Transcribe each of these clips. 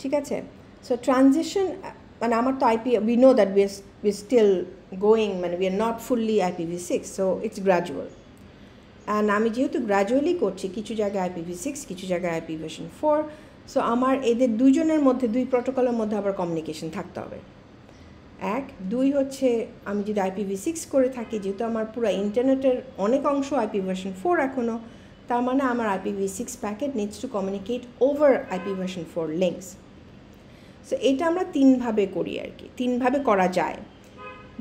ঠিক আছে? So transition মানে আমার তো IP, we know that we still going, মানে we are not fully IPv6, so it's gradual. And আমি যেহেতু গ্র্যাজুয়ালি করছি, কিছু জায়গায় IPv6, কিছু জায়গায় IPv4, সো আমার এদের দুজনের মধ্যে, দুই প্রোটোকলের মধ্যে আবার কমিউনিকেশন থাকতে হবে। এক, দুই হচ্ছে আমি যদি IPv6 করে থাকি, যেহেতু আমার পুরো ইন্টারনেটের অনেক অংশ IPv4 এখনও, তার মানে আমার IPv6 packet needs to communicate over IPv4 links. So এটা আমরা তিনভাবে করি আর কি, তিনভাবে করা যায়।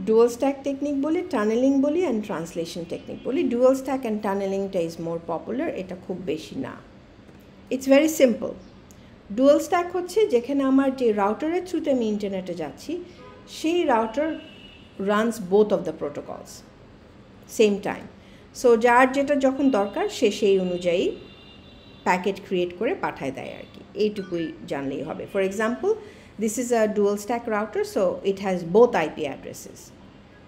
ডুয়াল স্ট্যাক টেকনিক বলি, টানেলিং বলি, অ্যান্ড ট্রান্সলেশন টেকনিক বলি। ডুয়াল স্ট্যাক অ্যান্ড টানেলিংটা ইজ মোর পপুলার, এটা খুব বেশি না। It's very simple. Dual stack হচ্ছে যেখানে আমার যে রাউটারের থ্রুতে আমি ইন্টারনেটে যাচ্ছি, সেই router runs both of the protocols same time. So যার যেটা যখন দরকার সে সেই অনুযায়ী প্যাকেট ক্রিয়েট করে পাঠায় দেয় আর কি, এইটুকুই জানলেই হবে। For example, this is a dual stack router, so it has both IP addresses.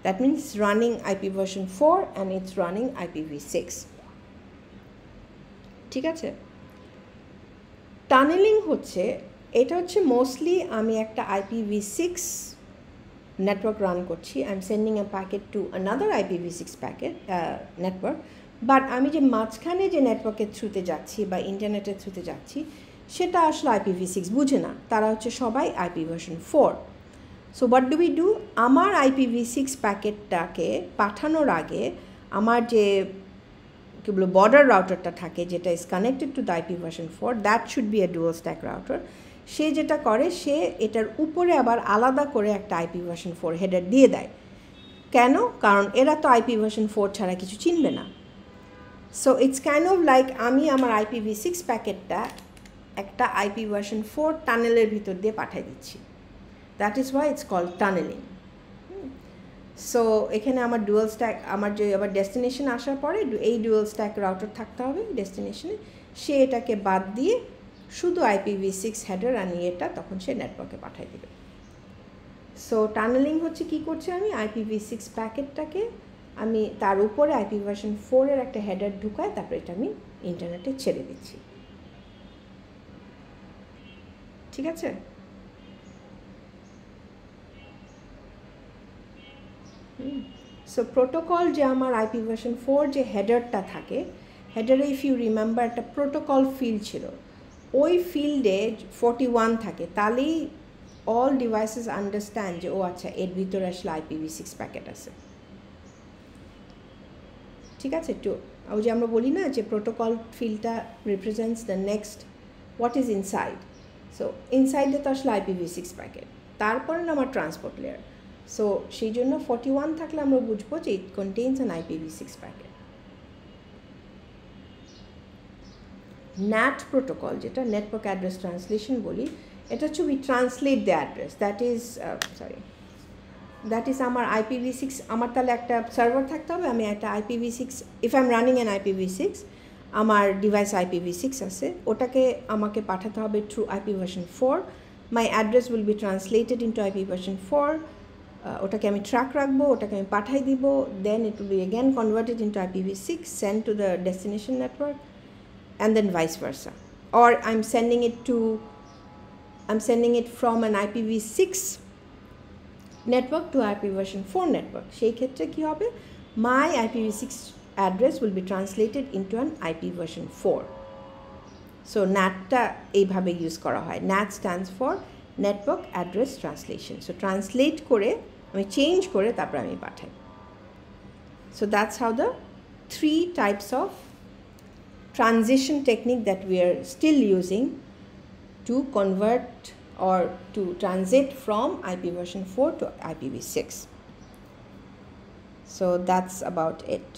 That means it's running IPv4 and it's running IPv6. ঠিক আছে? টানেলিং হচ্ছে, এটা হচ্ছে মোস্টলি আমি একটা IPv6 নেটওয়ার্ক রান করছি, I am sending A packet to another IPv6 packet network, but আমি যে মাঝখানে যে নেটওয়ার্কের থ্রুতে যাচ্ছি বা ইন্টারনেটের থ্রুতে যাচ্ছি, সেটা আসলে IPv6 বুঝে না, তারা হচ্ছে সবাই IPv4। So what do we do, আমার IPv6 প্যাকেটটাকে পাঠানোর আগে আমার যে কী বলবো বর্ডার রাউটারটা থাকে, যেটা is connected to the IPv4, that should be a dual stack router. সে যেটা করে, সে এটার উপরে আবার আলাদা করে একটা IPv4 হেডার দিয়ে দেয়। কেন? কারণ এরা তো IPv4 ছাড়া কিছু চিনবে না। So it's kind of like আমি আমার IPv6 প্যাকেটটা একটা IPv4 টানেলের ভিতর দিয়ে পাঠিয়ে দিচ্ছি। That is why it's called tunnelling. So এখানে আমার ডুয়াল স্ট্যাক, আমার যে আবার ডেস্টিনেশন আসার পরে এই ডুয়াল স্ট্যাক রাউটার থাকতে হবে ডেস্টিনেশনে, সে এটাকে বাদ দিয়ে শুধু IPv6 হেডার আনিয়ে এটা তখন সে নেটওয়ার্কে পাঠিয়ে দেবে। সো টানেলিং হচ্ছে কী করছে, আমি IPv6 প্যাকেটটাকে আমি তার উপরে IPv4 এর একটা হেডার ঢুকায় তারপরে এটা আমি ইন্টারনেটে ছেড়ে দিচ্ছি। ঠিক আছে? সো প্রোটোকল যে আমার IPv4 যে হেডারটা থাকে, হেডারে ইফ ইউ রিমেম্বার একটা প্রোটোকল ফিল্ড ছিল, ওই ফিল্ডে 41 থাকে, তাহলেই অল ডিভাইসেস আন্ডারস্ট্যান্ড যে ও আচ্ছা এর ভিতরে আসলে IPv6 প্যাকেট আছে। ঠিক আছে? তো ওই যে আমরা বলি না যে প্রোটোকল ফিল্ডটা represents the next what is inside. So ইনসাইডে তো আসলে IPv6 প্যাকেট, তারপরে না আমার ট্রান্সপোর্ট লেয়ার। সো সেই জন্য 41 থাকলে আমরা বুঝবো যে it contains an IPv6 packet. NAT protocol, যেটা নেটওয়ার্ক অ্যাড্রেস ট্রান্সলেশন বলি, এটা হচ্ছে we translate the address, that is আমার IPv6, আমার তাহলে একটা সার্ভার থাকতে হবে, আমি একটা IPv6, if I am running an IPv6, আমার ডিভাইস IPv6 আছে, ওটাকে আমাকে পাঠাতে হবে through IPv4, my address will be translated into IPv4, ওটাকে আমি ট্র্যাক রাখবো, ওটাকে আমি পাঠাই দিব, then it will be again converted into IPv6, send to the destination network, and then vice versa. Or I'm sending it from an IPv6 network to IPv4 network. সেই ক্ষেত্রে কি হবে, my IPv6 address will be translated into an IPv4. So NAT-টা এইভাবে use করা হয়। NAT stands for Network Address Translation. So translate করে আমি change করে তারপর আমি পাঠাই। So that's how the 3 types of transition technique that we are still using to convert or to transit from IPv4 to IPv6. So that's about it.